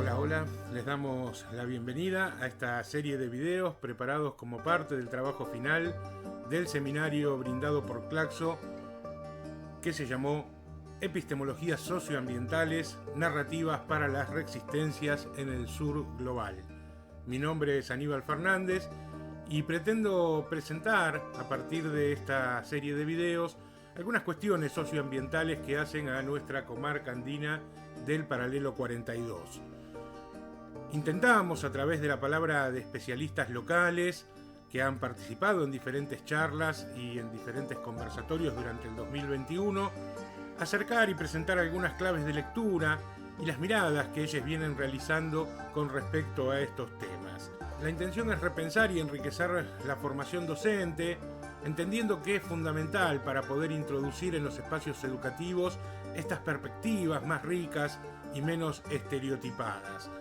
Hola, les damos la bienvenida a esta serie de videos preparados como parte del trabajo final del seminario brindado por Claxo, que se llamó Epistemologías socioambientales, narrativas para las resistencias en el sur global. Mi nombre es Aníbal Fernández y pretendo presentar a partir de esta serie de videos algunas cuestiones socioambientales que hacen a nuestra comarca andina del paralelo 42. Intentamos, a través de la palabra de especialistas locales que han participado en diferentes charlas y en diferentes conversatorios durante el 2021, acercar y presentar algunas claves de lectura y las miradas que ellos vienen realizando con respecto a estos temas. La intención es repensar y enriquecer la formación docente, entendiendo que es fundamental para poder introducir en los espacios educativos estas perspectivas más ricas y menos estereotipadas.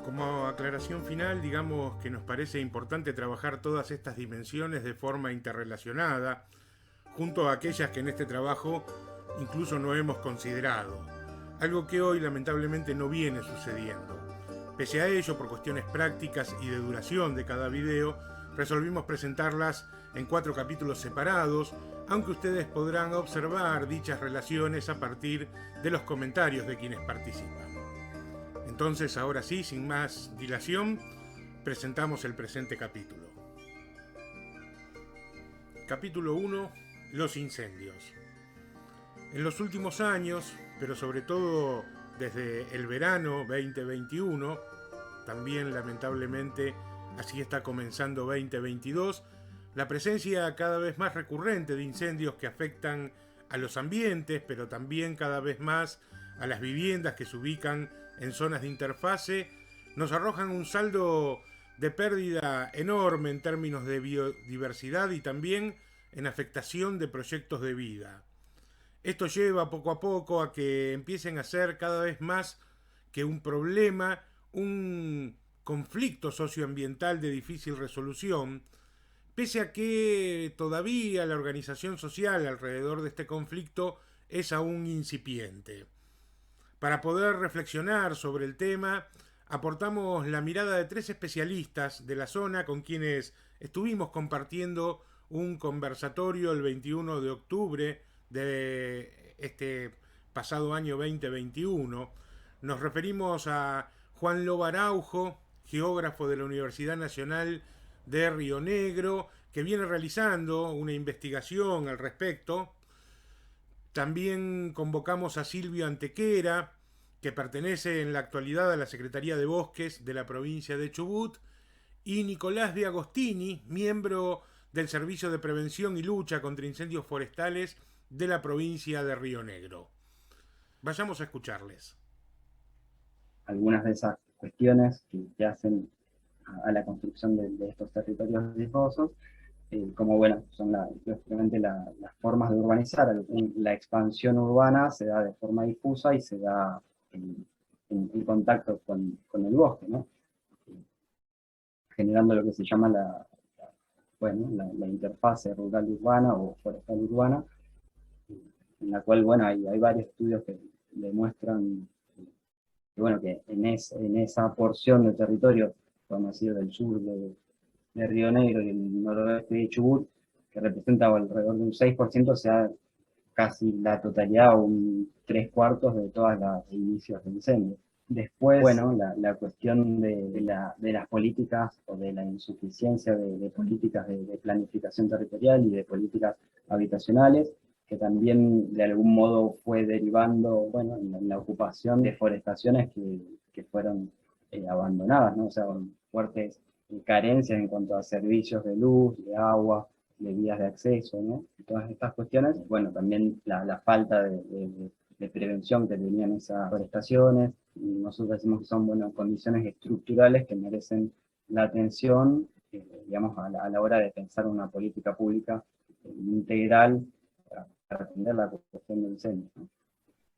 Como aclaración final, digamos que nos parece importante trabajar todas estas dimensiones de forma interrelacionada, junto a aquellas que en este trabajo incluso no hemos considerado, algo que hoy lamentablemente no viene sucediendo. Pese a ello, por cuestiones prácticas y de duración de cada video, resolvimos presentarlas en 4 capítulos separados, aunque ustedes podrán observar dichas relaciones a partir de los comentarios de quienes participan. Entonces, ahora sí, sin más dilación, presentamos el presente capítulo. Capítulo 1. Los incendios. En los últimos años, pero sobre todo desde el verano 2021, también lamentablemente así está comenzando 2022, la presencia cada vez más recurrente de incendios que afectan a los ambientes, pero también cada vez más a las viviendas que se ubican en zonas de interfase, nos arrojan un saldo de pérdida enorme en términos de biodiversidad y también en afectación de proyectos de vida. Esto lleva poco a poco a que empiecen a ser cada vez más que un problema, un conflicto socioambiental de difícil resolución, pese a que todavía la organización social alrededor de este conflicto es aún incipiente. Para poder reflexionar sobre el tema, aportamos la mirada de 3 especialistas de la zona con quienes estuvimos compartiendo un conversatorio el 21 de octubre de este pasado año 2021. Nos referimos a Juan Lobo Araujo, geógrafo de la Universidad Nacional de Río Negro, que viene realizando una investigación al respecto. También convocamos a Silvio Antequera, que pertenece en la actualidad a la Secretaría de Bosques de la provincia de Chubut, y Nicolás de Agostini, miembro del Servicio de Prevención y Lucha contra Incendios Forestales de la provincia de Río Negro. Vayamos a escucharles. Algunas de esas cuestiones que hacen a la construcción de estos territorios riesgosos, como bueno, son lógicamente las formas de urbanizar. La expansión urbana se da de forma difusa y se da en contacto con el bosque, ¿no? Generando lo que se llama la interfase rural-urbana o forestal-urbana, en la cual, bueno, hay varios estudios que demuestran que, bueno, que en esa porción de territorio conocido del sur de Río Negro y el noroeste de Chubut, que representa alrededor de un 6%, o sea, casi la totalidad o un 3/4 de todas las inicios de incendio. Después, bueno, la cuestión de las políticas o de la insuficiencia de políticas de planificación territorial y de políticas habitacionales, que también de algún modo fue derivando, bueno, en la ocupación de forestaciones que fueron abandonadas, ¿no? O sea, con fuertes carencias en cuanto a servicios de luz, de agua, de vías de acceso, ¿no? Y todas estas cuestiones, bueno, también la falta de prevención que tenían esas forestaciones. Nosotros decimos que son, bueno, condiciones estructurales que merecen la atención, digamos, a la hora de pensar una política pública integral para atender la cuestión del incendio, ¿no?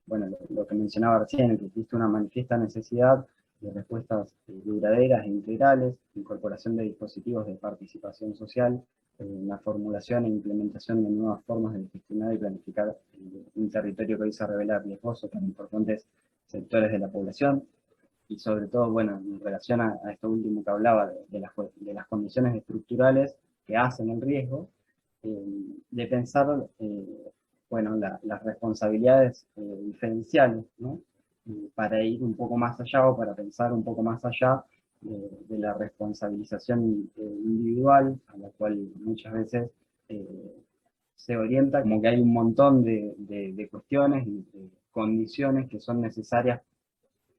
Bueno, lo que mencionaba recién, que existe una manifiesta necesidad de respuestas duraderas e integrales, incorporación de dispositivos de participación social, la formulación e implementación de nuevas formas de gestionar y planificar un territorio que hoy se revela riesgoso para importantes sectores de la población, y sobre todo, bueno, en relación a esto último que hablaba de las condiciones estructurales que hacen el riesgo, de pensar, bueno, las responsabilidades diferenciales, ¿no? Para ir un poco más allá o para pensar un poco más allá de la responsabilización individual, a la cual muchas veces se orienta como que hay un montón de cuestiones y de condiciones que son necesarias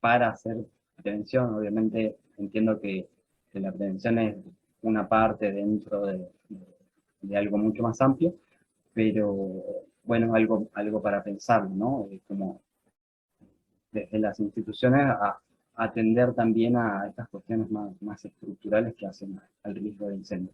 para hacer prevención. Obviamente entiendo que la prevención es una parte dentro de algo mucho más amplio, pero bueno, algo para pensar, ¿no? Como desde las instituciones a atender también a estas cuestiones más estructurales que hacen al riesgo de incendio.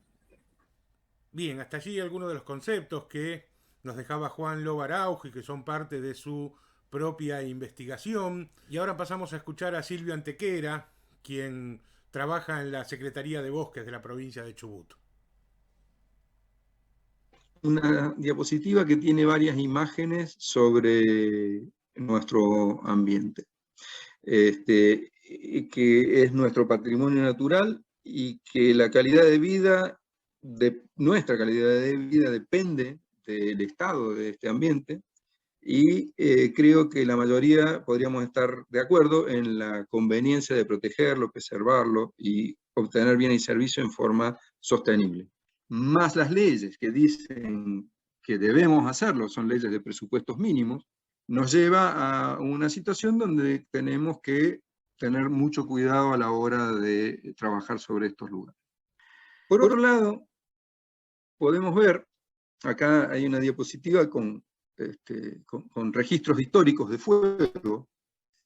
Bien, hasta allí algunos de los conceptos que nos dejaba Juan Lobarauj y que son parte de su propia investigación. Y ahora pasamos a escuchar a Silvio Antequera, quien trabaja en la Secretaría de Bosques de la provincia de Chubut. Una diapositiva que tiene varias imágenes sobre nuestro ambiente, que es nuestro patrimonio natural y que la calidad de vida, nuestra calidad de vida depende del estado de este ambiente, y creo que la mayoría podríamos estar de acuerdo en la conveniencia de protegerlo, preservarlo y obtener bienes y servicios en forma sostenible. Más las leyes que dicen que debemos hacerlo, son leyes de presupuestos mínimos, nos lleva a una situación donde tenemos que tener mucho cuidado a la hora de trabajar sobre estos lugares. Por otro lado, podemos ver, acá hay una diapositiva con registros históricos de fuego,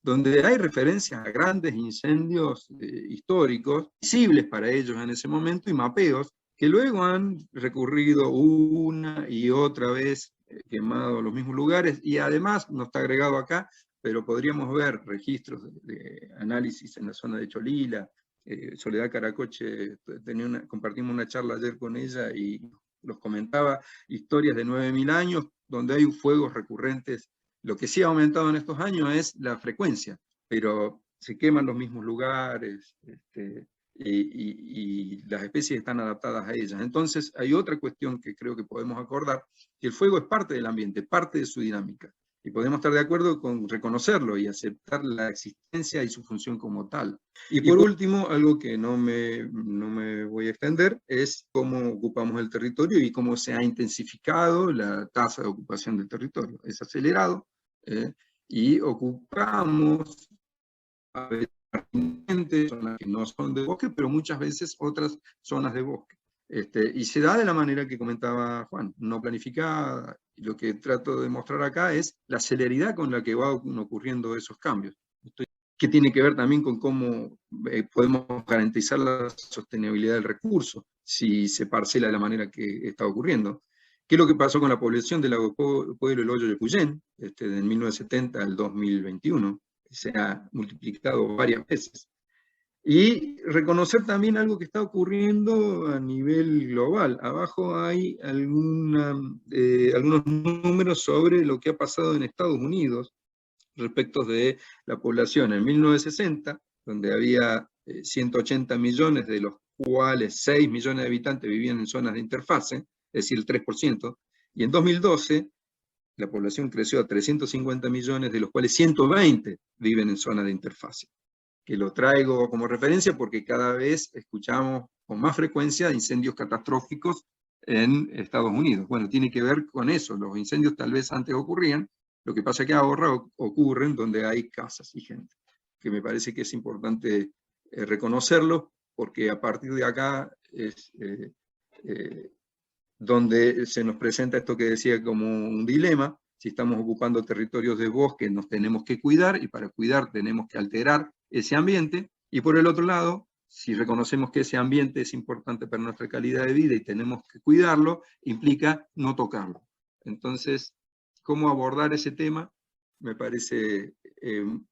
donde hay referencias a grandes incendios históricos, visibles para ellos en ese momento, y mapeos que luego han recurrido una y otra vez, quemado los mismos lugares, y además, no está agregado acá, pero podríamos ver registros de análisis en la zona de Cholila. Soledad Caracoche, compartimos una charla ayer con ella y los comentaba, historias de 9.000 años, donde hay fuegos recurrentes. Lo que sí ha aumentado en estos años es la frecuencia, pero se queman los mismos lugares, y las especies están adaptadas a ellas. Entonces hay otra cuestión que creo que podemos acordar, que el fuego es parte del ambiente, parte de su dinámica, y podemos estar de acuerdo con reconocerlo y aceptar la existencia y su función como tal. Y por último, algo que no me voy a extender, es cómo ocupamos el territorio y cómo se ha intensificado la tasa de ocupación del territorio. Es acelerado, y ocupamos a veces zonas que no son de bosque, pero muchas veces otras zonas de bosque. Y se da de la manera que comentaba Juan, no planificada. Lo que trato de mostrar acá es la celeridad con la que van ocurriendo esos cambios, que tiene que ver también con cómo podemos garantizar la sostenibilidad del recurso, si se parcela de la manera que está ocurriendo. ¿Qué es lo que pasó con la población del Lago Pueblo El Hoyo de Puyén, de 1970 al 2021? Se ha multiplicado varias veces. Y reconocer también algo que está ocurriendo a nivel global. Abajo hay algunos números sobre lo que ha pasado en Estados Unidos respecto de la población. En 1960, donde había 180 millones, de los cuales 6 millones de habitantes vivían en zonas de interfase, es decir, el 3%, y en 2012 la población creció a 350 millones, de los cuales 120 viven en zonas de interfase. Que lo traigo como referencia porque cada vez escuchamos con más frecuencia incendios catastróficos en Estados Unidos. Bueno, tiene que ver con eso. Los incendios tal vez antes ocurrían, lo que pasa es que ahora ocurren donde hay casas y gente, que me parece que es importante reconocerlo, porque a partir de acá es donde se nos presenta esto que decía como un dilema. Si estamos ocupando territorios de bosque, nos tenemos que cuidar, y para cuidar tenemos que alterar ese ambiente, y por el otro lado, si reconocemos que ese ambiente es importante para nuestra calidad de vida y tenemos que cuidarlo, implica no tocarlo. Entonces, ¿cómo abordar ese tema? Me parece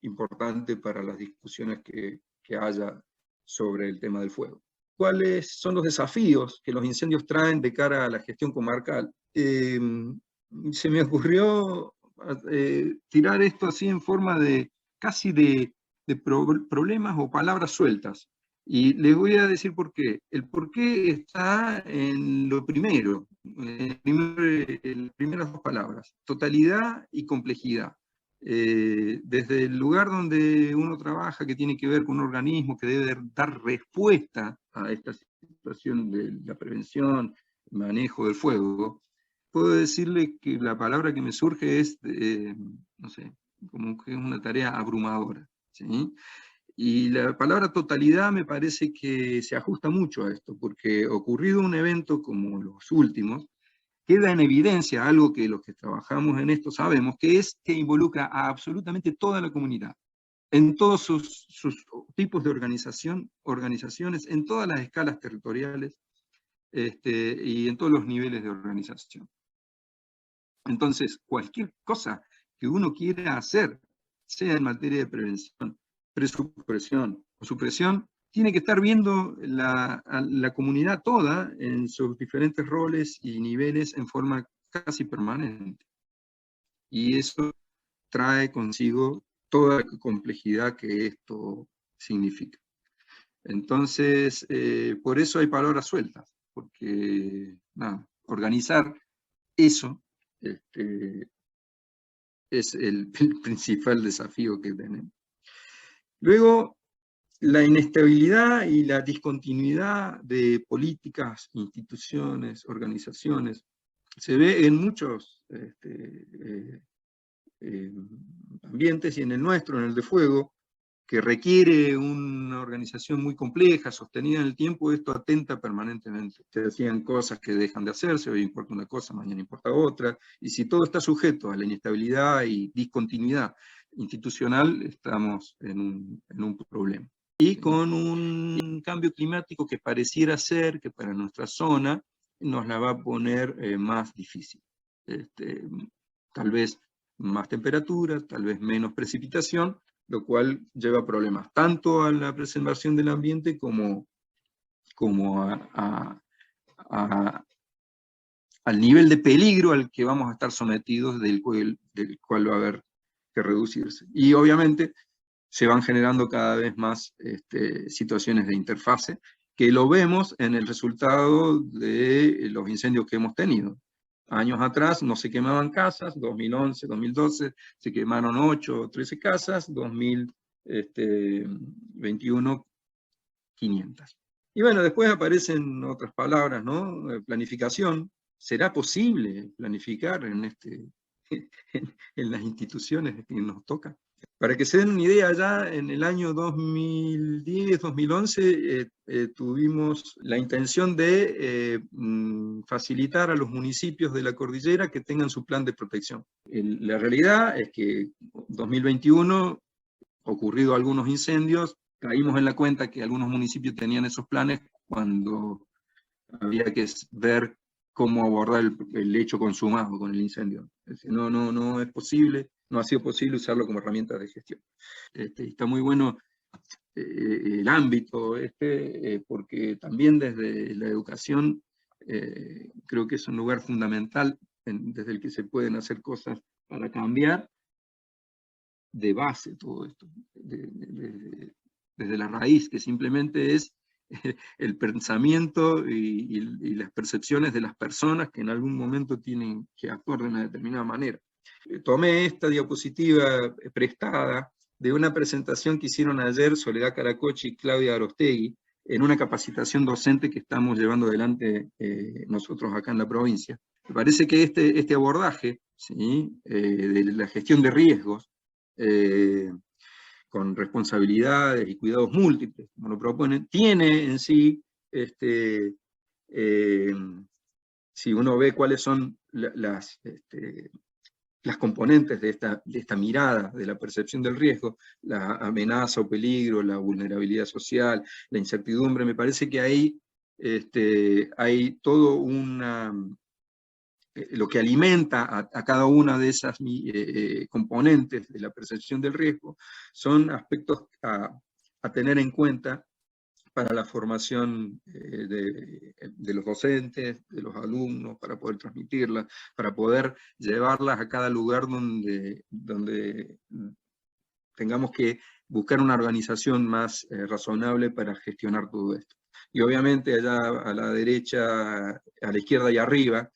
importante para las discusiones que haya sobre el tema del fuego. cuáles son los desafíos que los incendios traen de cara a la gestión comarcal. Se me ocurrió tirar esto así en forma de casi de problemas o palabras sueltas. Y les voy a decir por qué. El por qué está en lo primero, en las primeras dos palabras, totalidad y complejidad. Desde el lugar donde uno trabaja, que tiene que ver con un organismo que debe dar respuesta a esta situación de la prevención, manejo del fuego, puedo decirle que la palabra que me surge es, no sé, como que es una tarea abrumadora, ¿sí? Y la palabra totalidad me parece que se ajusta mucho a esto, porque ocurrido un evento como los últimos, queda en evidencia algo que los que trabajamos en esto sabemos, que es que involucra a absolutamente toda la comunidad, en todos sus tipos de organizaciones, en todas las escalas territoriales, y en todos los niveles de organización. Entonces, cualquier cosa que uno quiera hacer, sea en materia de prevención, presupresión o supresión, tiene que estar viendo a la comunidad toda en sus diferentes roles y niveles en forma casi permanente. Y eso trae consigo toda la complejidad que esto significa. Entonces, por eso hay palabras sueltas, porque nada, organizar eso es el principal desafío que tenemos. Luego, la inestabilidad y la discontinuidad de políticas, instituciones, organizaciones, se ve en muchos ambientes, y en el nuestro, en el de fuego, que requiere una organización muy compleja, sostenida en el tiempo. Esto atenta permanentemente. Se hacían cosas que dejan de hacerse, hoy importa una cosa, mañana importa otra, y si todo está sujeto a la inestabilidad y discontinuidad institucional, estamos en un problema. Y con un cambio climático que pareciera ser que para nuestra zona nos la va a poner más difícil. Tal vez más temperatura, tal vez menos precipitación, lo cual lleva problemas tanto a la preservación del ambiente como al nivel de peligro al que vamos a estar sometidos, del cual va a haber que reducirse. Y obviamente se van generando cada vez más situaciones de interfase, que lo vemos en el resultado de los incendios que hemos tenido. Años atrás no se quemaban casas, 2011, 2012 se quemaron 8 o 13 casas, 2021 500. Y bueno, después aparecen otras palabras, ¿no? Planificación. ¿Será posible planificar en las instituciones que nos toca? Para que se den una idea, ya en el año 2010-2011 tuvimos la intención de facilitar a los municipios de la cordillera que tengan su plan de protección. La realidad es que en 2021, ocurrido algunos incendios, caímos en la cuenta que algunos municipios tenían esos planes cuando había que ver cómo abordar el hecho consumado con el incendio. Es decir, no es posible, no ha sido posible usarlo como herramienta de gestión. Está muy bueno el ámbito porque también desde la educación creo que es un lugar fundamental desde el que se pueden hacer cosas para cambiar de base todo esto, desde la raíz, que simplemente es el pensamiento y las percepciones de las personas que en algún momento tienen que actuar de una determinada manera. Tomé esta diapositiva prestada de una presentación que hicieron ayer Soledad Caracochi y Claudia Arostegui en una capacitación docente que estamos llevando adelante nosotros acá en la provincia. Me parece que este abordaje, ¿sí? De la gestión de riesgos, con responsabilidades y cuidados múltiples, como lo proponen, tiene en sí, si uno ve cuáles son las componentes de esta mirada, de la percepción del riesgo, la amenaza o peligro, la vulnerabilidad social, la incertidumbre, me parece que ahí hay todo lo que alimenta a cada una de esas componentes de la percepción del riesgo, son aspectos a tener en cuenta para la formación de los docentes, de los alumnos, para poder transmitirlas, para poder llevarlas a cada lugar donde tengamos que buscar una organización más razonable para gestionar todo esto. Y obviamente allá a la derecha, a la izquierda y arriba,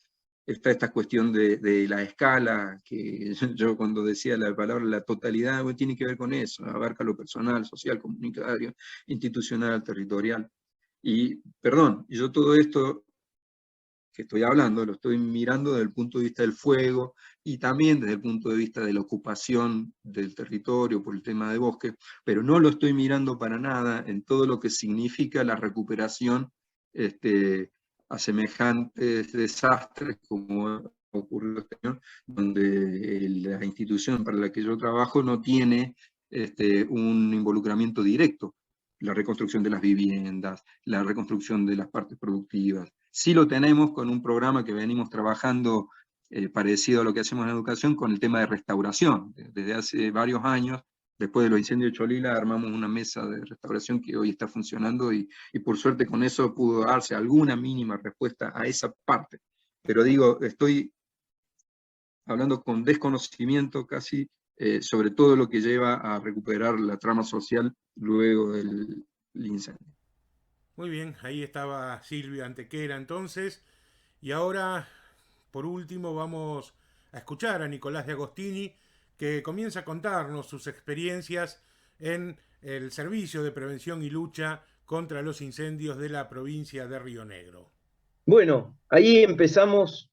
está esta cuestión de la escala, que yo cuando decía la palabra la totalidad, bueno, tiene que ver con eso, abarca lo personal, social, comunitario, institucional, territorial. Y, perdón, yo todo esto que estoy hablando lo estoy mirando desde el punto de vista del fuego y también desde el punto de vista de la ocupación del territorio por el tema de bosque, pero no lo estoy mirando para nada en todo lo que significa la recuperación a semejantes desastres como ocurrió este año, donde la institución para la que yo trabajo no tiene un involucramiento directo. La reconstrucción de las viviendas, la reconstrucción de las partes productivas. Sí lo tenemos con un programa que venimos trabajando parecido a lo que hacemos en educación con el tema de restauración. Desde hace varios años, después de los incendios de Cholila, armamos una mesa de restauración que hoy está funcionando y por suerte con eso pudo darse alguna mínima respuesta a esa parte. Pero digo, estoy hablando con desconocimiento casi sobre todo lo que lleva a recuperar la trama social luego del incendio. Muy bien, ahí estaba Silvio Antequera entonces. Y ahora, por último, vamos a escuchar a Nicolás de Agostini, que comienza a contarnos sus experiencias en el Servicio de Prevención y Lucha contra los Incendios de la provincia de Río Negro. Bueno, ahí empezamos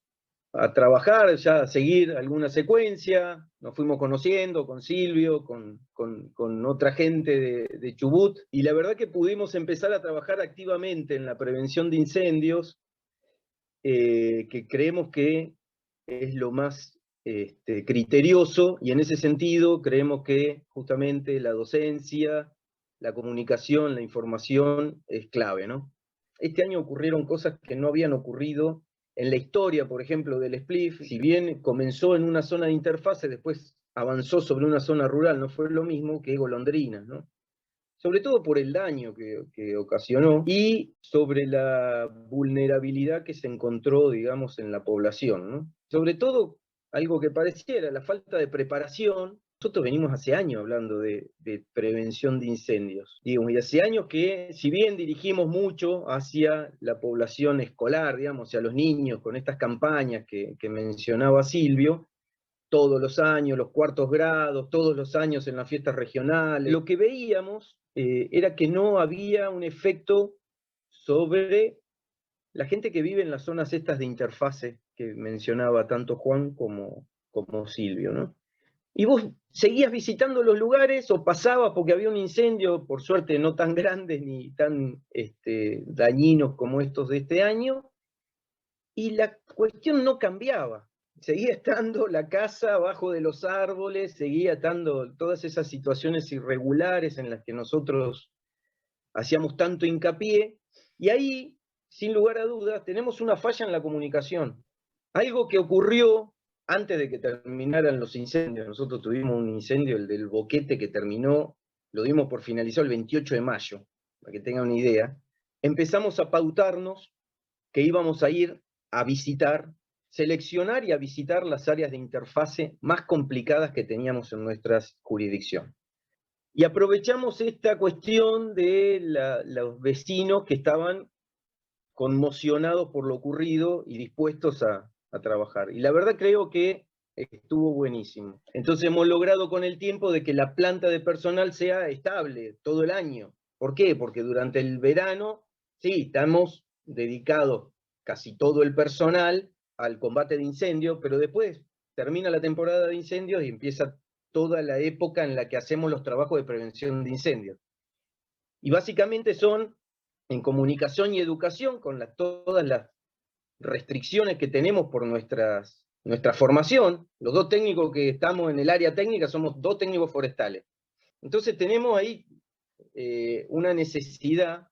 a trabajar, ya a seguir alguna secuencia, nos fuimos conociendo con Silvio, con otra gente de Chubut, y la verdad que pudimos empezar a trabajar activamente en la prevención de incendios, que creemos que es lo más criterioso, y en ese sentido creemos que justamente la docencia, la comunicación, la información es clave, ¿no? Este año ocurrieron cosas que no habían ocurrido en la historia, por ejemplo, del SPLIF. Si bien comenzó en una zona de interfase, después avanzó sobre una zona rural, no fue lo mismo que Golondrinas, ¿no? Sobre todo por el daño que ocasionó y sobre la vulnerabilidad que se encontró, digamos, en la población, ¿no? Sobre todo, algo que pareciera, la falta de preparación. Nosotros venimos hace años hablando de prevención de incendios, digamos, y hace años que, si bien dirigimos mucho hacia la población escolar, digamos, hacia los niños, con estas campañas que mencionaba Silvio, todos los años, los cuartos grados, todos los años en las fiestas regionales, lo que veíamos era que no había un efecto sobre la gente que vive en las zonas estas de interfase que mencionaba tanto Juan como Silvio, ¿no? Y vos seguías visitando los lugares o pasabas porque había un incendio, por suerte no tan grandes ni tan dañinos como estos de este año, y la cuestión no cambiaba. Seguía estando la casa abajo de los árboles, seguía estando todas esas situaciones irregulares en las que nosotros hacíamos tanto hincapié, y ahí, sin lugar a dudas, tenemos una falla en la comunicación. Algo que ocurrió antes de que terminaran los incendios. Nosotros tuvimos un incendio, el del Boquete, que terminó, lo dimos por finalizado el 28 de mayo, para que tengan una idea. Empezamos a pautarnos que íbamos a ir a visitar, seleccionar y a visitar las áreas de interfase más complicadas que teníamos en nuestra jurisdicción. Y aprovechamos esta cuestión de los vecinos que estaban conmocionados por lo ocurrido y dispuestos a trabajar. Y la verdad creo que estuvo buenísimo. Entonces hemos logrado con el tiempo de que la planta de personal sea estable todo el año. ¿Por qué? Porque durante el verano, sí, estamos dedicados casi todo el personal al combate de incendios, pero después termina la temporada de incendios y empieza toda la época en la que hacemos los trabajos de prevención de incendios. Y básicamente son en comunicación y educación, con todas las restricciones que tenemos por nuestra formación. Los dos técnicos que estamos en el área técnica somos dos técnicos forestales. Entonces tenemos ahí una necesidad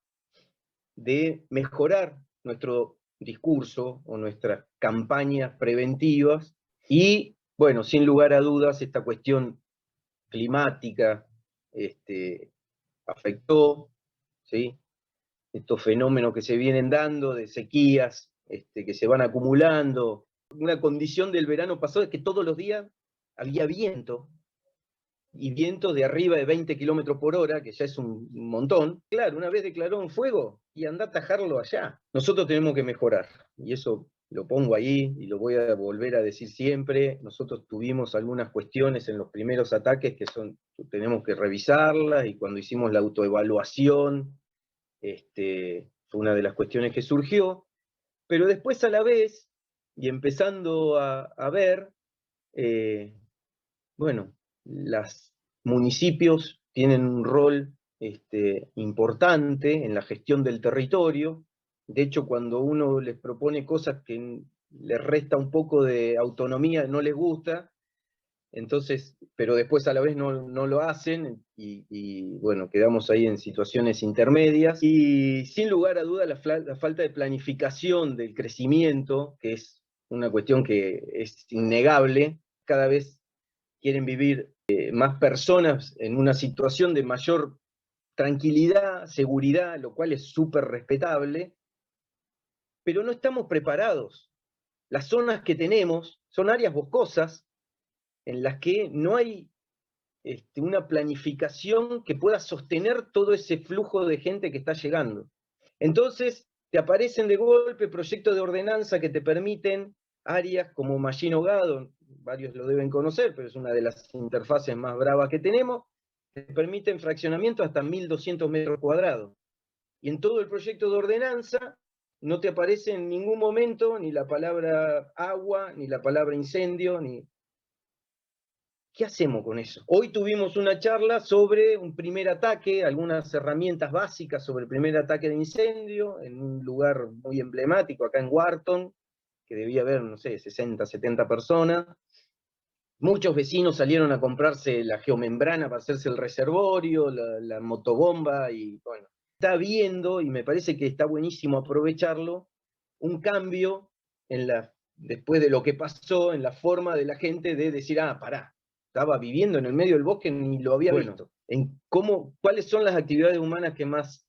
de mejorar nuestro discurso o nuestras campañas preventivas y, bueno, sin lugar a dudas, esta cuestión climática afectó, ¿sí? estos fenómenos que se vienen dando de sequías que se van acumulando. Una condición del verano pasado es que todos los días había viento, y viento de arriba de 20 kilómetros por hora, que ya es un montón. Claro, una vez declaró un fuego y anda a atajarlo allá. Nosotros tenemos que mejorar, y eso lo pongo ahí y lo voy a volver a decir siempre. Nosotros tuvimos algunas cuestiones en los primeros ataques que tenemos que revisarlas, y cuando hicimos la autoevaluación, fue una de las cuestiones que surgió, pero después a la vez, y empezando a ver, bueno, los municipios tienen un rol importante en la gestión del territorio. De hecho, cuando uno les propone cosas que les resta un poco de autonomía, no les gusta, entonces, pero después a la vez no lo hacen, y bueno, quedamos ahí en situaciones intermedias. Y sin lugar a duda la falta de planificación del crecimiento, que es una cuestión que es innegable. Cada vez quieren vivir más personas en una situación de mayor tranquilidad, seguridad, lo cual es súper respetable, pero no estamos preparados. Las zonas que tenemos son áreas boscosas en las que no hay una planificación que pueda sostener todo ese flujo de gente que está llegando. Entonces, te aparecen de golpe proyectos de ordenanza que te permiten áreas como Mallín Hogado, varios lo deben conocer, pero es una de las interfaces más bravas que tenemos, te permiten fraccionamiento hasta 1.200 metros cuadrados. Y en todo el proyecto de ordenanza no te aparece en ningún momento ni la palabra agua, ni la palabra incendio, ni... ¿Qué hacemos con eso? Hoy tuvimos una charla sobre un primer ataque, algunas herramientas básicas sobre el primer ataque de incendio, en un lugar muy emblemático, acá en Wharton, que debía haber, no sé, 60, 70 personas. Muchos vecinos salieron a comprarse la geomembrana para hacerse el reservorio, la motobomba, y bueno, está viendo, y me parece que está buenísimo aprovecharlo, un cambio después de lo que pasó, en la forma de la gente de decir, pará, estaba viviendo en el medio del bosque, ni lo había visto. ¿Cuáles son las actividades humanas que más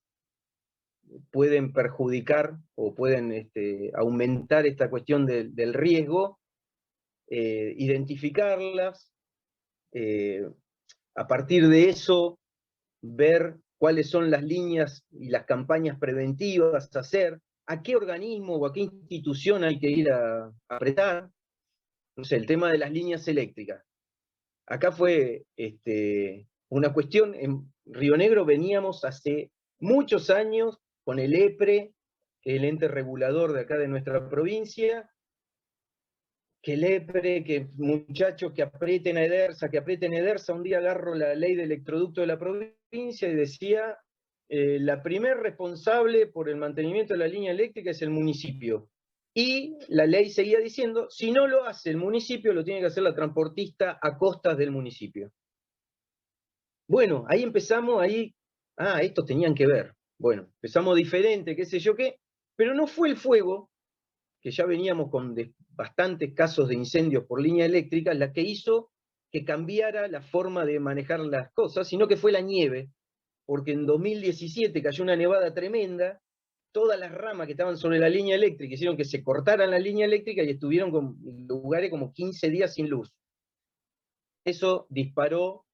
pueden perjudicar o pueden aumentar esta cuestión del riesgo? Identificarlas, a partir de eso ver cuáles son las líneas y las campañas preventivas a hacer, a qué organismo o a qué institución hay que ir a apretar. No sé, el tema de las líneas eléctricas. Acá fue una cuestión, en Río Negro veníamos hace muchos años con el EPRE, que es el ente regulador de acá de nuestra provincia, que el EPRE, que muchachos que aprieten a Edersa. Un día agarro la ley de electroducto de la provincia y decía, la primer responsable por el mantenimiento de la línea eléctrica es el municipio. Y la ley seguía diciendo, si no lo hace el municipio, lo tiene que hacer la transportista a costas del municipio. Bueno, ahí empezamos, estos tenían que ver. Bueno, empezamos diferente, qué sé yo qué, pero no fue el fuego, que ya veníamos con bastantes casos de incendios por línea eléctrica, la que hizo que cambiara la forma de manejar las cosas, sino que fue la nieve, porque en 2017 cayó una nevada tremenda, todas las ramas que estaban sobre la línea eléctrica hicieron que se cortaran la línea eléctrica y estuvieron en lugares como 15 días sin luz. Eso disparó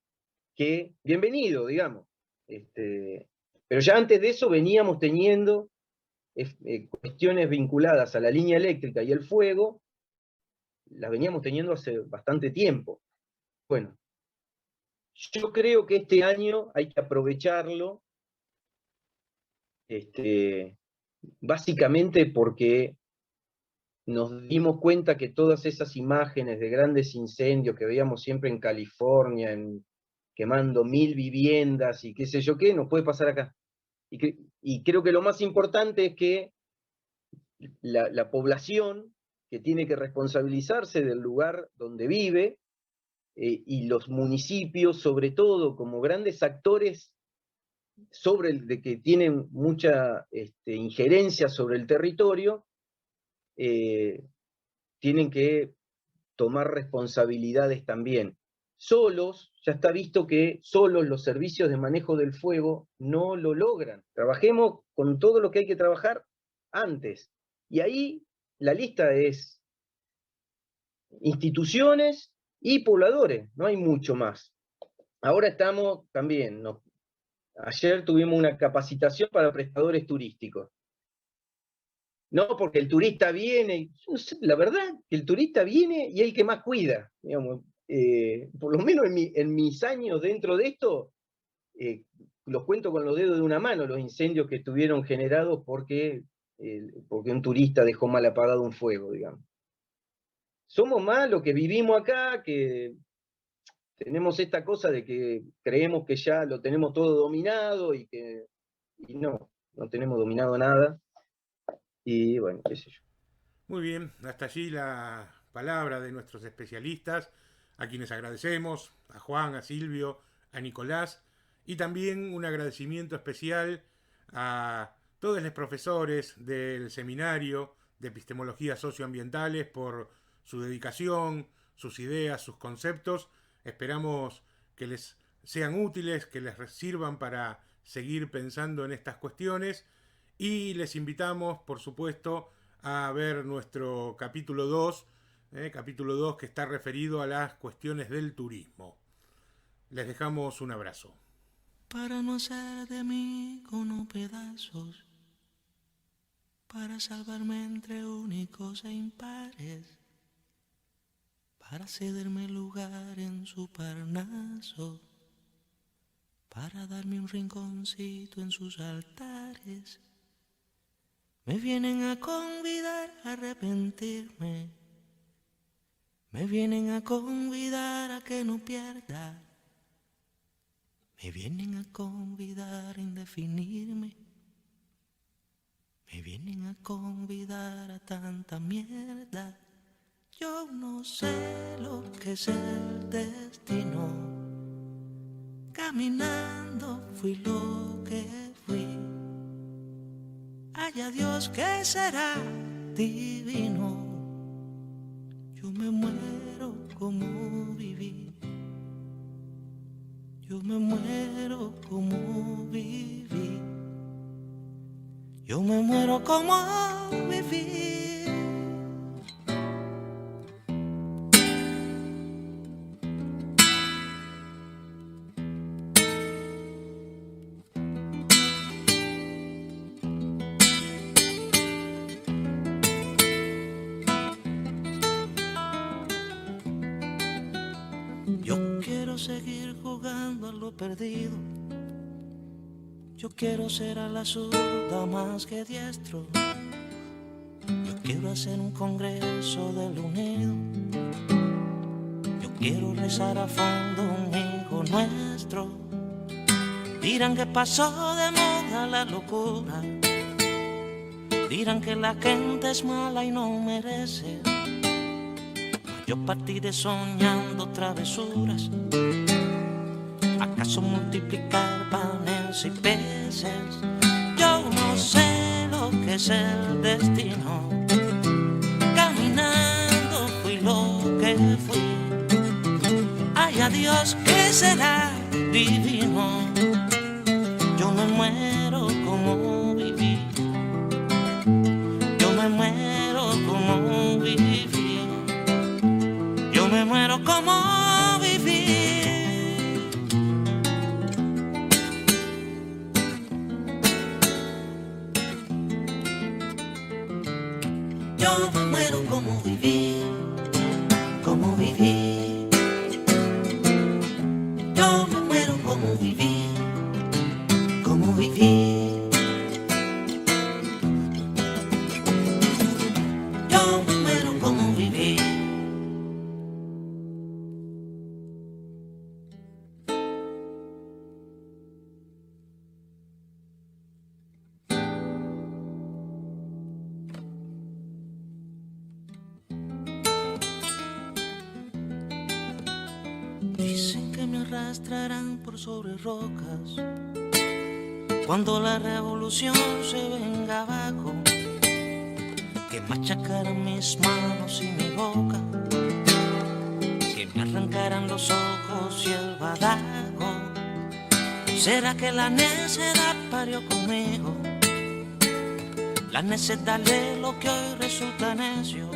que, bienvenido, digamos. Pero ya antes de eso veníamos teniendo cuestiones vinculadas a la línea eléctrica y el fuego, las veníamos teniendo hace bastante tiempo. Bueno, yo creo que este año hay que aprovecharlo, básicamente porque nos dimos cuenta que todas esas imágenes de grandes incendios que veíamos siempre en California, quemando 1000 viviendas y qué sé yo qué, nos puede pasar acá. Y creo que lo más importante es que la población, que tiene que responsabilizarse del lugar donde vive, y los municipios, sobre todo, como grandes actores de que tienen mucha injerencia sobre el territorio, tienen que tomar responsabilidades también. solos, ya está visto que solos los servicios de manejo del fuego no lo logran. Trabajemos con todo lo que hay que trabajar antes. Y ahí la lista es instituciones y pobladores, no hay mucho más. Ahora estamos también, ayer tuvimos una capacitación para prestadores turísticos. No, porque el turista viene, no sé, la verdad, que el turista viene y es el que más cuida, digamos. Por lo menos en mis años dentro de esto, los cuento con los dedos de una mano, los incendios que estuvieron generados porque un turista dejó mal apagado un fuego, digamos. Somos más los que vivimos acá, que tenemos esta cosa de que creemos que ya lo tenemos todo dominado y no tenemos dominado nada. Y bueno, qué sé yo. Muy bien, hasta allí la palabra de nuestros especialistas, a quienes agradecemos, a Juan, a Silvio, a Nicolás, y también un agradecimiento especial a todos los profesores del seminario de epistemologías socioambientales por su dedicación, sus ideas, sus conceptos. Esperamos que les sean útiles, que les sirvan para seguir pensando en estas cuestiones, y les invitamos, por supuesto, a ver nuestro capítulo 2, que está referido a las cuestiones del turismo. Les dejamos un abrazo. Para no hacer de mí con pedazos, para salvarme entre únicos e impares, para cederme lugar en su Parnaso, para darme un rinconcito en sus altares. Me vienen a convidar a arrepentirme, me vienen a convidar a que no pierda, me vienen a convidar a indefinirme, me vienen a convidar a tanta mierda. Yo no sé lo que es el destino, caminando fui lo que fui. Haya Dios que será divino. Yo me muero como viví. Yo me muero como viví. Yo me muero como viví. Seguir jugando a lo perdido. Yo quiero ser a la zurda más que diestro. Yo quiero hacer un congreso del unido. Yo quiero rezar a fondo un hijo nuestro. Dirán que pasó de moda la locura. Dirán que la gente es mala y no merece. Yo partiré soñando travesuras. ¿Acaso multiplicar panes y peces? Yo no sé lo que es el destino. Caminando fui lo que fui. Ay, a Dios que será divino. Yo me muero como viví. Yo me muero como viví. Yo me muero como viví. Yo me muero como viví, como viví. Yo me muero como viví, como viví. Yo me muero como viví. Dicen que me arrastrarán por sobre rocas cuando la revolución se venga abajo, que machacarán mis manos y mi boca que me arrancaran los ojos y el badajo. ¿Será que la necedad parió conmigo? La necedad de lo que hoy resulta necio,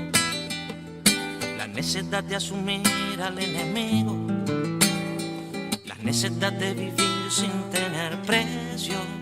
la necedad de asumir al enemigo, la necedad de vivir sin tener precio.